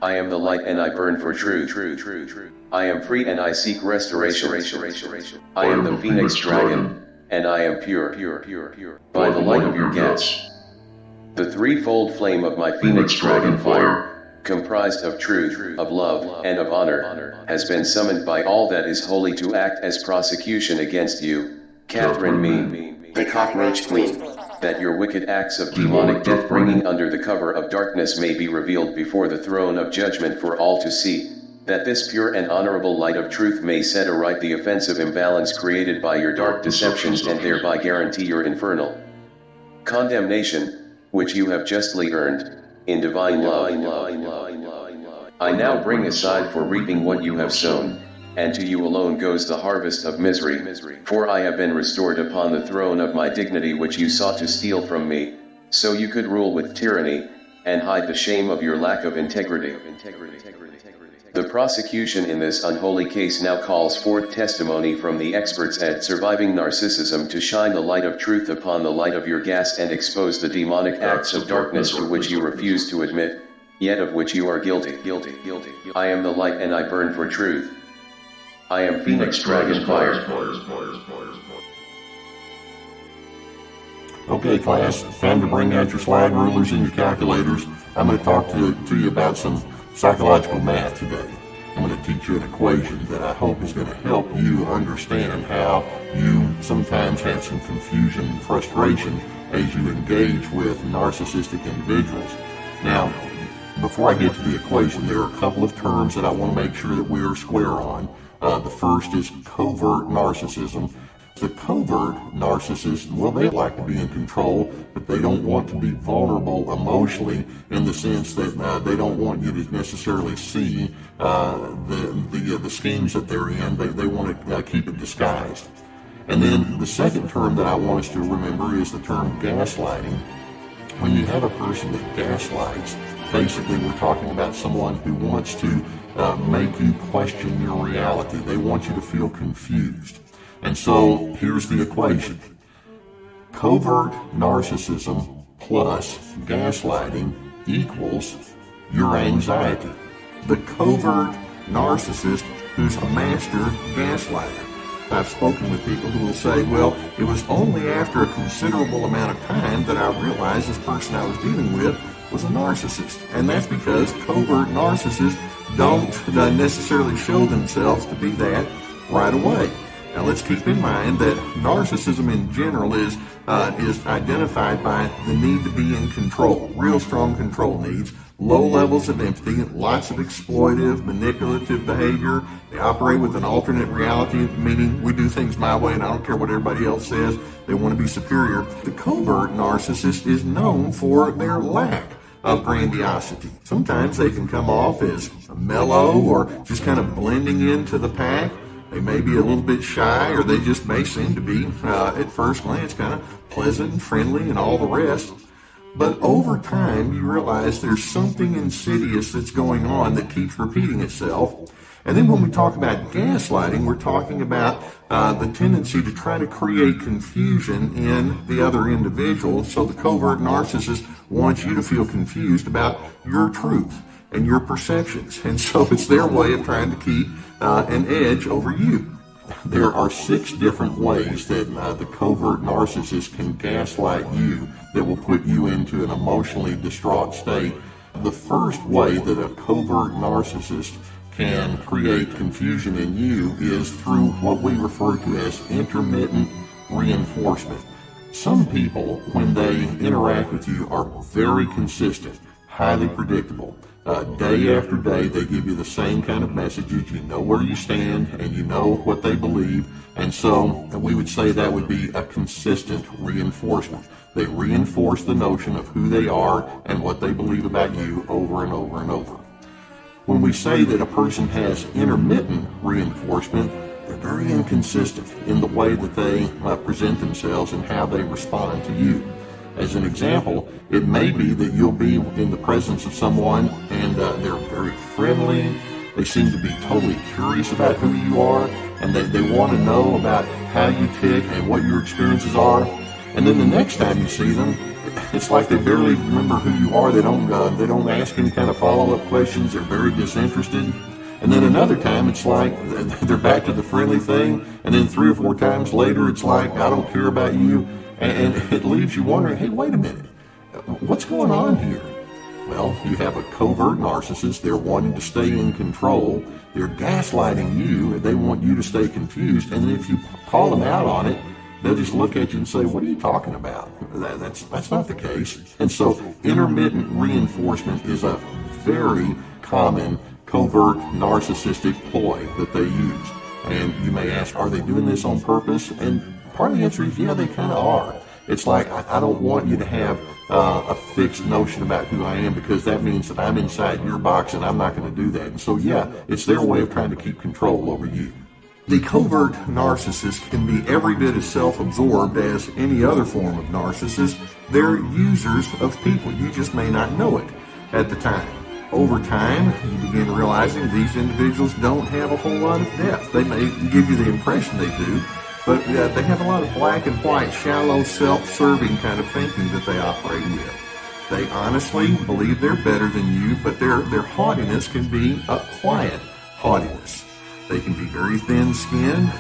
I am the light and I burn for truth. I am free and I seek restoration. I am the phoenix dragon, and I am pure. By the light of your gas. The threefold flame of my phoenix dragon fire, comprised of truth, of love, and of honor, has been summoned by all that is holy to act as prosecution against you, Catherine Me, the cockroach queen. that your wicked acts of demonic death bringing under the cover of darkness may be revealed before the throne of judgment for all to see, that this pure and honorable light of truth may set aright the offensive imbalance created by your dark deceptions and thereby guarantee your infernal condemnation, which you have justly earned, in divine love. I now bring aside for reaping what you have sown, and to you alone goes the harvest of misery, for I have been restored upon the throne of my dignity which you sought to steal from me, so you could rule with tyranny, and hide the shame of your lack of integrity. The prosecution in this unholy case now calls forth testimony from the experts at surviving narcissism to shine the light of truth upon the light of your gas and expose the demonic acts of darkness to which you refuse to admit, yet of which you are guilty. I am the light and I burn for truth. I am Phoenix Dragon Fire. Okay, class, time to bring out your slide rulers and your calculators. I'm going to talk to you about some psychological math today. I'm going to teach you an equation that I hope is going to help you understand how you sometimes have some confusion and frustration as you engage with narcissistic individuals. Now, before I get to the equation, there are a couple of terms that I want to make sure that we're square on. The first is covert narcissism. The covert narcissist, well, they like to be in control, but they don't want to be vulnerable emotionally in the sense that they don't want you to necessarily see the schemes that they're in. They want to keep it disguised. And then the second term that I want us to remember is the term gaslighting. When you have a person that gaslights, basically we're talking about someone who wants to make you question your reality. They want you to feel confused. And so here's the equation. Covert narcissism plus gaslighting equals your anxiety. The covert narcissist who's a master gaslighter. I've spoken with people who will say, well, it was only after a considerable amount of time that I realized this person I was dealing with was a narcissist. And that's because covert narcissists don't necessarily show themselves to be that right away. Now let's keep in mind that narcissism in general is identified by the need to be in control, real strong control needs, low levels of empathy, lots of exploitive, manipulative behavior. They operate with an alternate reality, meaning we do things my way and I don't care what everybody else says. They want to be superior. The covert narcissist is known for their lack of grandiosity. Sometimes they can come off as mellow or just kind of blending into the pack. They may be a little bit shy, or they just may seem to be, at first glance, kind of pleasant and friendly and all the rest. But over time, you realize there's something insidious that's going on that keeps repeating itself. And then when we talk about gaslighting, we're talking about the tendency to try to create confusion in the other individual. So the covert narcissist wants you to feel confused about your truth and your perceptions. And so it's their way of trying to keep an edge over you. There are 6 different ways that the covert narcissist can gaslight you that will put you into an emotionally distraught state. The first way that a covert narcissist can create confusion in you is through what we refer to as intermittent reinforcement. Some people, when they interact with you, are very consistent, highly predictable. Day after day, they give you the same kind of messages. You know where you stand and you know what they believe. And so we would say that would be a consistent reinforcement. They reinforce the notion of who they are and what they believe about you over and over and over. When we say that a person has intermittent reinforcement, they're very inconsistent in the way that they present themselves and how they respond to you. As an example, it may be that you'll be in the presence of someone and they're very friendly. They seem to be totally curious about who you are, and they want to know about how you tick and what your experiences are. And then the next time you see them, It's like they barely remember who you are. They don't ask any kind of follow-up questions. They're very disinterested. And then another time, it's like they're back to the friendly thing. And then 3 or 4 times later, it's like, I don't care about you. And it leaves you wondering, hey, wait a minute. What's going on here? Well, you have a covert narcissist. They're wanting to stay in control. They're gaslighting you. They want you to stay confused. And if you call them out on it, they'll just look at you and say, what are you talking about? That's not the case. And so intermittent reinforcement is a very common covert narcissistic ploy that they use. And you may ask, are they doing this on purpose? And part of the answer is, yeah, they kind of are. It's like, I don't want you to have a fixed notion about who I am, because that means that I'm inside your box and I'm not going to do that. And so, yeah, it's their way of trying to keep control over you. The covert narcissist can be every bit as self-absorbed as any other form of narcissist. They're users of people. You just may not know it at the time. Over time, you begin realizing these individuals don't have a whole lot of depth. They may give you the impression they do, but they have a lot of black and white, shallow, self-serving kind of thinking that they operate with. They honestly believe they're better than you, but their haughtiness can be a quiet haughtiness. They can be very thin-skinned.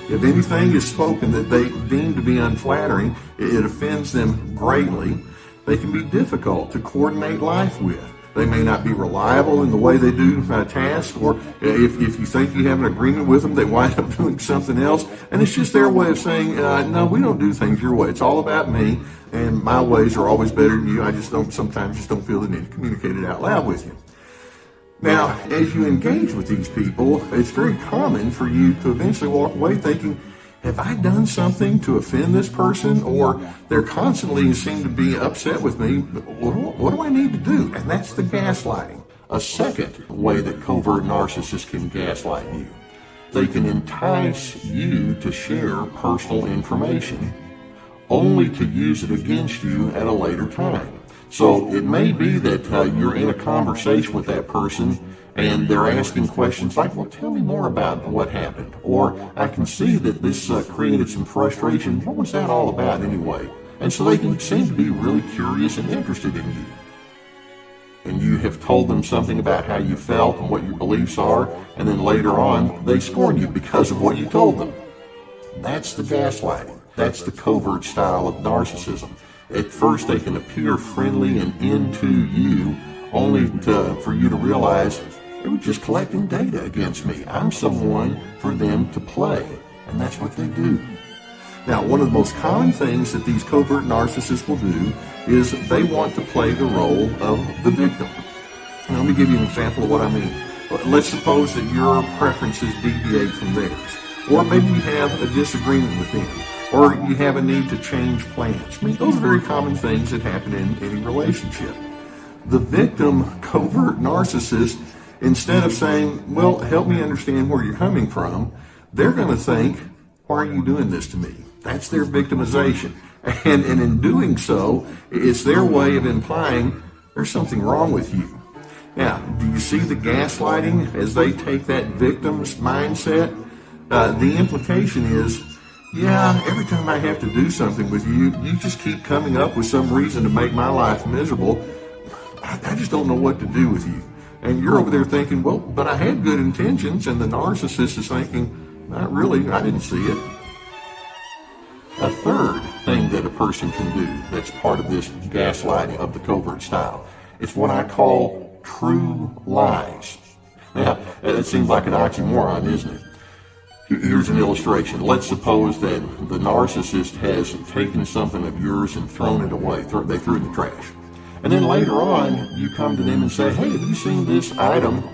If anything is spoken that they deem to be unflattering, it offends them greatly. They can be difficult to coordinate life with. They may not be reliable in the way they do tasks, or if you think you have an agreement with them, they wind up doing something else. And it's just their way of saying, no, we don't do things your way. It's all about me, and my ways are always better than you. I sometimes just don't feel the need to communicate it out loud with you. Now, as you engage with these people, it's very common for you to eventually walk away thinking, have I done something to offend this person? Or they're constantly seem to be upset with me. What do I need to do? And that's the gaslighting. A second way that covert narcissists can gaslight you. They can entice you to share personal information, only to use it against you at a later time. So it may be that you're in a conversation with that person and they're asking questions like, well, tell me more about what happened. Or I can see that this created some frustration. What was that all about anyway? And so they can seem to be really curious and interested in you. And you have told them something about how you felt and what your beliefs are, and then later on they scorn you because of what you told them. That's the gaslighting. That's the covert style of narcissism. At first they can appear friendly and into you, only for you to realize they were just collecting data against me. I'm someone for them to play, and that's what they do. Now, one of the most common things that these covert narcissists will do is they want to play the role of the victim. Now, let me give you an example of what I mean. Let's suppose that your preferences deviate from theirs, or maybe you have a disagreement with them, or you have a need to change plans. I mean, those are very common things that happen in any relationship. The victim covert narcissist, instead of saying, well, help me understand where you're coming from, they're going to think, why are you doing this to me? That's their victimization. And in doing so, it's their way of implying there's something wrong with you. Now, do you see the gaslighting as they take that victim's mindset? The implication is, yeah, every time I have to do something with you, you just keep coming up with some reason to make my life miserable. I just don't know what to do with you. And you're over there thinking, well, but I had good intentions, and the narcissist is thinking, not really, I didn't see it. A third thing that a person can do that's part of this gaslighting of the covert style is what I call true lies. Now, that seems like an oxymoron, isn't it? Here's an illustration. Let's suppose that the narcissist has taken something of yours and thrown it away. They threw it in the trash. And then later on, you come to them and say, hey, have you seen this item?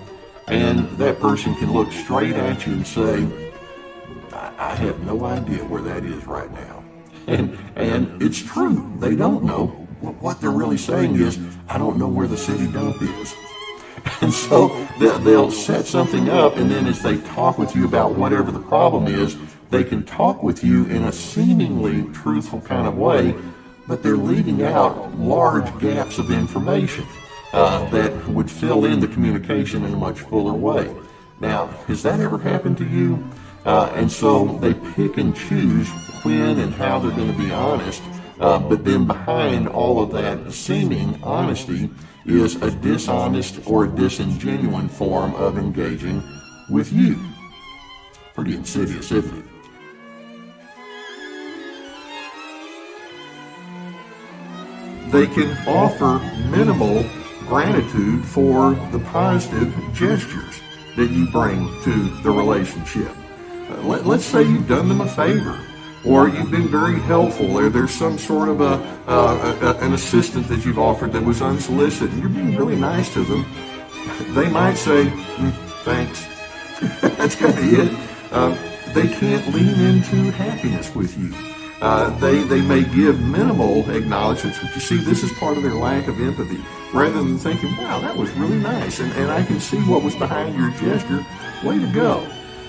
And that person can look straight at you and say, I have no idea where that is right now. And it's true. They don't know. What they're really saying is, I don't know where the city dump is. And so they'll set something up, and then as they talk with you about whatever the problem is, they can talk with you in a seemingly truthful kind of way, but they're leaving out large gaps of information that would fill in the communication in a much fuller way. Now, has that ever happened to you? And so they pick and choose when and how they're going to be honest But then behind all of that seeming honesty is a dishonest or a disingenuine form of engaging with you. Pretty insidious, isn't it? They can offer minimal gratitude for the positive gestures that you bring to the relationship. Let's say you've done them a favor, or you've been very helpful, or there's some sort of an assistant that you've offered that was unsolicited, and you're being really nice to them. They might say, thanks. That's kind of it. They can't lean into happiness with you. They may give minimal acknowledgments, but you see, this is part of their lack of empathy. Rather than thinking, wow, that was really nice, and I can see what was behind your gesture, way to go.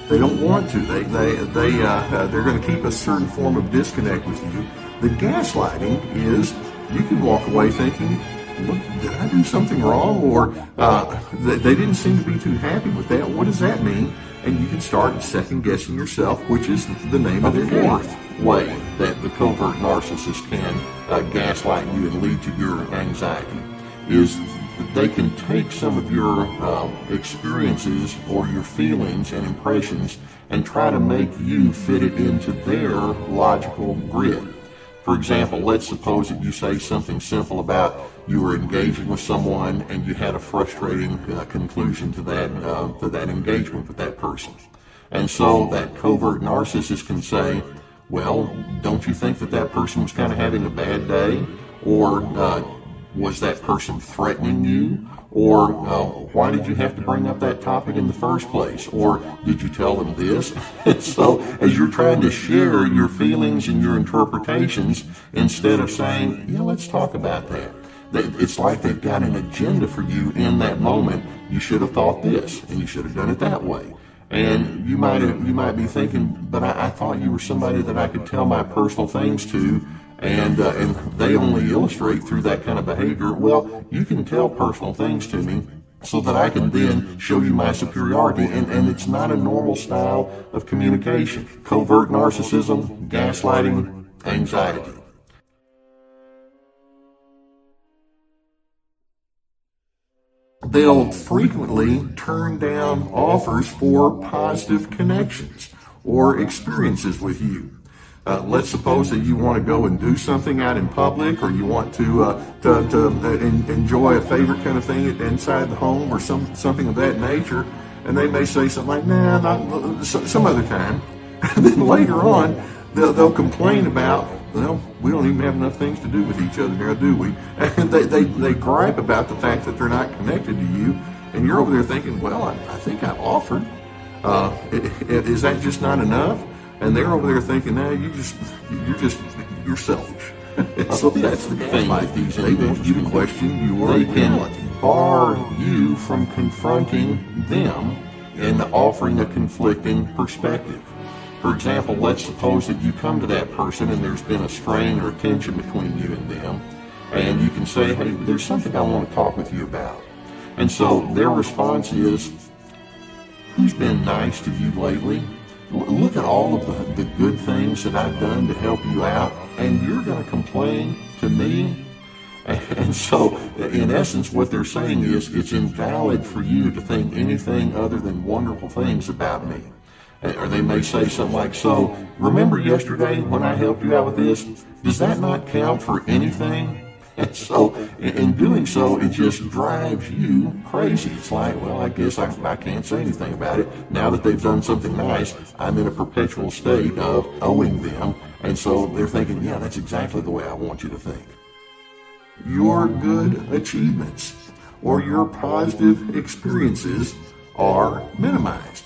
They don't want to. They're going to keep a certain form of disconnect with you. The gaslighting is you can walk away thinking, look, did I do something wrong? Or they didn't seem to be too happy with that. What does that mean? And you can start second-guessing yourself, which is the name of the fourth way that the covert narcissist can gaslight you and lead to your anxiety, is that they can take some of your experiences or your feelings and impressions and try to make you fit it into their logical grid. For example, let's suppose that you say something simple about you were engaging with someone and you had a frustrating conclusion to that engagement with that person. And so that covert narcissist can say, well, don't you think that person was kind of having a bad day? Or was that person threatening you? Or why did you have to bring up that topic in the first place? Or did you tell them this? And so as you're trying to share your feelings and your interpretations, instead of saying, yeah, let's talk about that. It's like they've got an agenda for you in that moment. You should have thought this, and you should have done it that way. And you might be thinking, but I thought you were somebody that I could tell my personal things to, and they only illustrate through that kind of behavior. Well, you can tell personal things to me so that I can then show you my superiority, and it's not a normal style of communication. Covert narcissism, gaslighting, anxiety. They'll frequently turn down offers for positive connections or experiences with you. Let's suppose that you want to go and do something out in public, or you want to enjoy a favorite kind of thing inside the home, or something of that nature, and they may say something like, nah, not some other time. And then later on, they'll complain about, well, we don't even have enough things to do with each other now, do we? And they gripe about the fact that they're not connected to you, and you're over there thinking, well, I think I offered. Is that just not enough? And they're over there thinking, no, you're selfish. So that's the thing. Like these, they want you to question your reality. They can bar you from confronting them and offering a conflicting perspective. For example, let's suppose that you come to that person and there's been a strain or tension between you and them, and you can say, hey, there's something I want to talk with you about. And so their response is, who's been nice to you lately? Look at all of the good things that I've done to help you out, and you're going to complain to me? And so, in essence, what they're saying is it's invalid for you to think anything other than wonderful things about me. Or they may say something like, so, remember yesterday when I helped you out with this? Does that not count for anything? And so, in doing so, it just drives you crazy. It's like, well, I guess I can't say anything about it. Now that they've done something nice, I'm in a perpetual state of owing them. And so they're thinking, yeah, that's exactly the way I want you to think. Your good achievements or your positive experiences are minimized.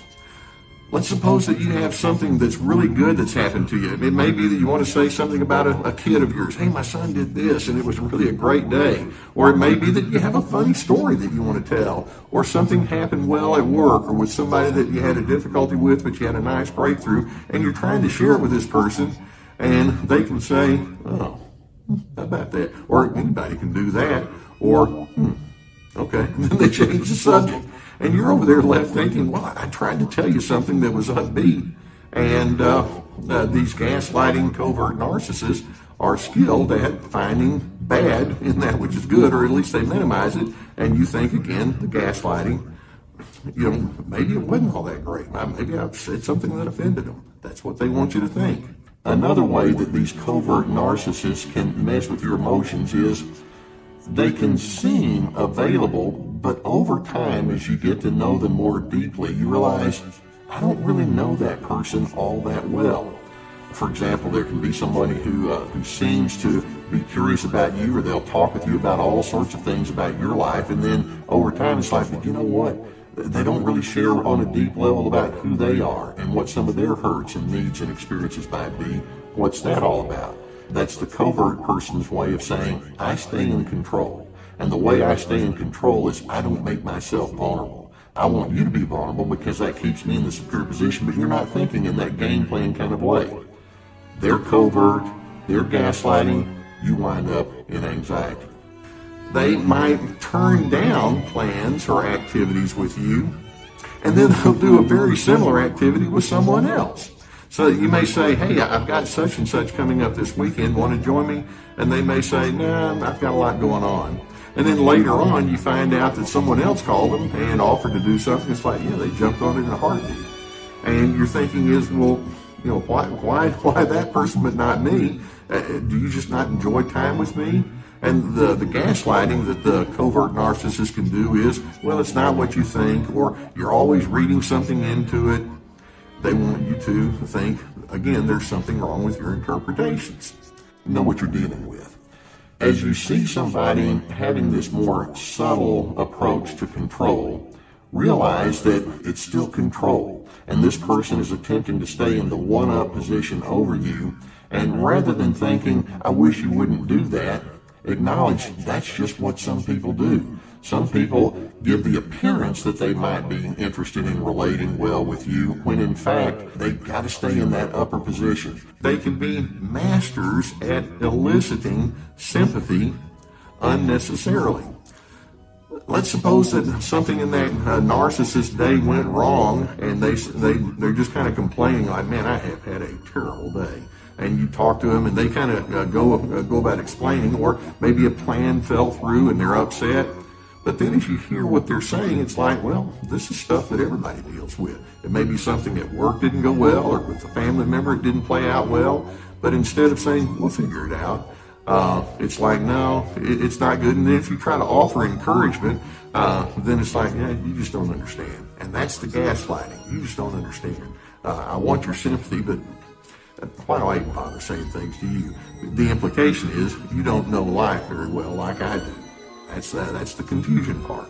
Let's suppose that you have something that's really good that's happened to you. It may be that you want to say something about a kid of yours. Hey, my son did this, and it was really a great day. Or it may be that you have a funny story that you want to tell. Or something happened well at work, or with somebody that you had a difficulty with, but you had a nice breakthrough, and you're trying to share it with this person, and they can say, oh, how about that? Or anybody can do that. Or, okay, and then they change the subject. And you're over there left thinking, well, I tried to tell you something that was upbeat. And these gaslighting covert narcissists are skilled at finding bad in that which is good, or at least they minimize it, and you think, again, the gaslighting, maybe it wasn't all that great. Maybe I've said something that offended them. That's what they want you to think. Another way that these covert narcissists can mess with your emotions is they can seem available, but over time, as you get to know them more deeply, you realize, I don't really know that person all that well. For example, there can be somebody who seems to be curious about you, or they'll talk with you about all sorts of things about your life, and then over time it's like, but you know what? They don't really share on a deep level about who they are and what some of their hurts and needs and experiences might be. What's that all about? That's the covert person's way of saying, I stay in control. And the way I stay in control is I don't make myself vulnerable. I want you to be vulnerable because that keeps me in the secure position, but you're not thinking in that game plan kind of way. They're covert, they're gaslighting, you wind up in anxiety. They might turn down plans or activities with you, and then they'll do a very similar activity with someone else. So you may say, hey, I've got such and such coming up this weekend, want to join me? And they may say, nah, I've got a lot going on. And then later on, you find out that someone else called them and offered to do something. It's like, yeah, they jumped on it in a heartbeat. And your thinking is, well, why that person but not me? Do you just not enjoy time with me? And the gaslighting that the covert narcissist can do is, well, it's not what you think, or you're always reading something into it. They want you to think, again, there's something wrong with your interpretations. Know what you're dealing with. As you see somebody having this more subtle approach to control, realize that it's still control, and this person is attempting to stay in the one-up position over you, and rather than thinking, I wish you wouldn't do that, acknowledge that's just what some people do. Some people give the appearance that they might be interested in relating well with you, when in fact they've got to stay in that upper position. They can be masters at eliciting sympathy unnecessarily. Let's suppose that something in that narcissist day went wrong, and they're just kind of complaining like, man, I have had a terrible day. And you talk to them, and they kind of go about explaining, or maybe a plan fell through and they're upset. But then as you hear what they're saying, it's like, well, this is stuff that everybody deals with. It may be something at work didn't go well, or with a family member it didn't play out well. But instead of saying, we'll figure it out, it's like, no, it's not good. And then if you try to offer encouragement, then it's like, yeah, you just don't understand. And that's the gaslighting. You just don't understand. I want your sympathy, but why do I even bother saying things to you? The implication is you don't know life very well like I do. That's the confusion part.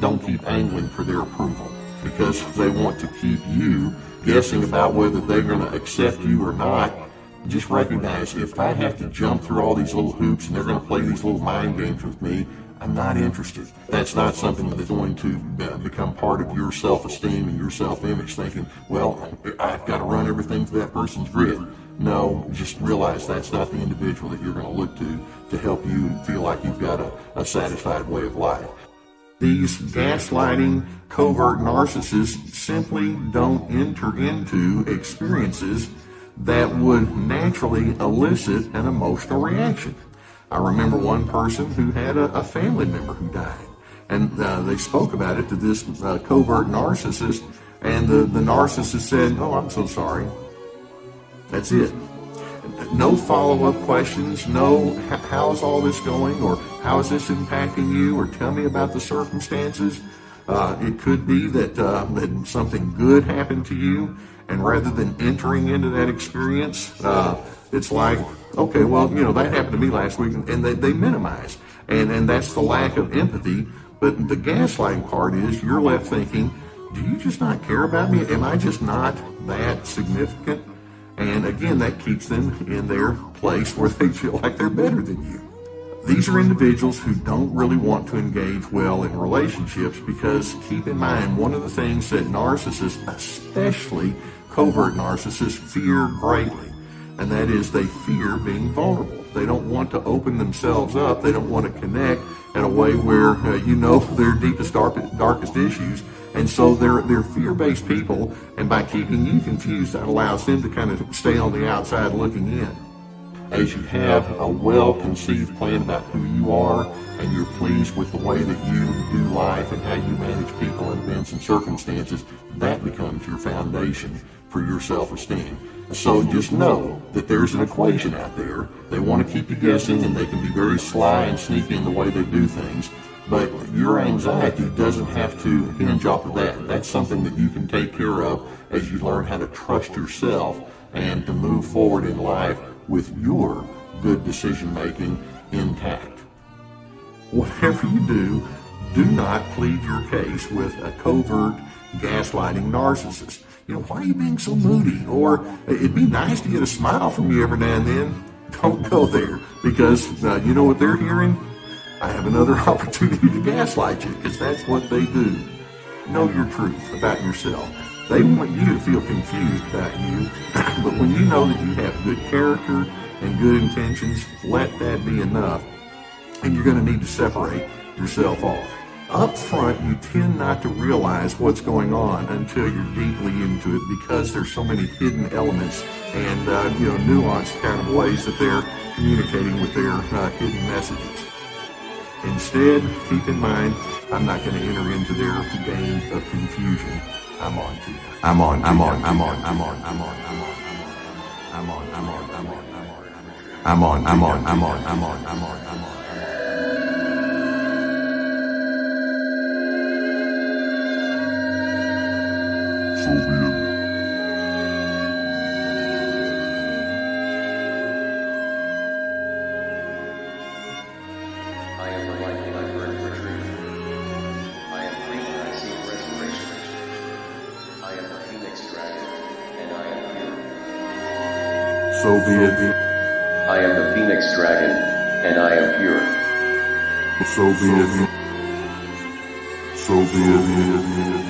Don't keep angling for their approval, because they want to keep you guessing about whether they're going to accept you or not. Just recognize, if I have to jump through all these little hoops and they're going to play these little mind games with me, I'm not interested. That's not something that's going to become part of your self-esteem and your self-image, thinking, well, I've got to run everything to that person's grid. No, just realize that's not the individual that you're going to look to help you feel like you've got a satisfied way of life. These gaslighting, covert narcissists simply don't enter into experiences that would naturally elicit an emotional reaction. I remember one person who had a family member who died, and they spoke about it to this covert narcissist, and the narcissist said, oh, I'm so sorry. That's it. No follow-up questions, no how's all this going, or how is this impacting you, or tell me about the circumstances. It could be that something good happened to you, and rather than entering into that experience, it's like, okay, well, that happened to me last week, and they minimize. And that's the lack of empathy. But the gaslighting part is you're left thinking, do you just not care about me? Am I just not that significant? And again, that keeps them in their place where they feel like they're better than you. These are individuals who don't really want to engage well in relationships, because keep in mind, one of the things that narcissists, especially covert narcissists, fear greatly, and that is they fear being vulnerable. They don't want to open themselves up. They don't want to connect in a way where their deepest, darkest issues. And so they're fear-based people, and by keeping you confused, that allows them to kind of stay on the outside looking in. as you have a well-conceived plan about who you are, and you're pleased with the way that you do life and how you manage people and events and circumstances, that becomes your foundation for your self-esteem. So just know that there's an equation out there. They want to keep you guessing, and they can be very sly and sneaky in the way they do things. But your anxiety doesn't have to hinge off of that. That's something that you can take care of as you learn how to trust yourself and to move forward in life with your good decision-making intact. Whatever you do, do not plead your case with a covert gaslighting narcissist. Why are you being so moody? Or it'd be nice to get a smile from you every now and then. Don't go there, because you know what they're hearing? I have another opportunity to gaslight you, because that's what they do. Know your truth about yourself. They want you to feel confused about you, but when you know that you have good character and good intentions, let that be enough, and you're going to need to separate yourself off. Up front, you tend not to realize what's going on until you're deeply into it, because there's so many hidden elements and nuanced kind of ways that they're communicating with their hidden messages. Instead, keep in mind, I'm not going to enter into their game of confusion. I'm on to you. I'm on. So be it. I am the light and I burn for truth. I am free and I seek restoration. I am the phoenix dragon, and I am pure. So be it. I am the phoenix dragon, and I am pure. So be it. So be it. So be it.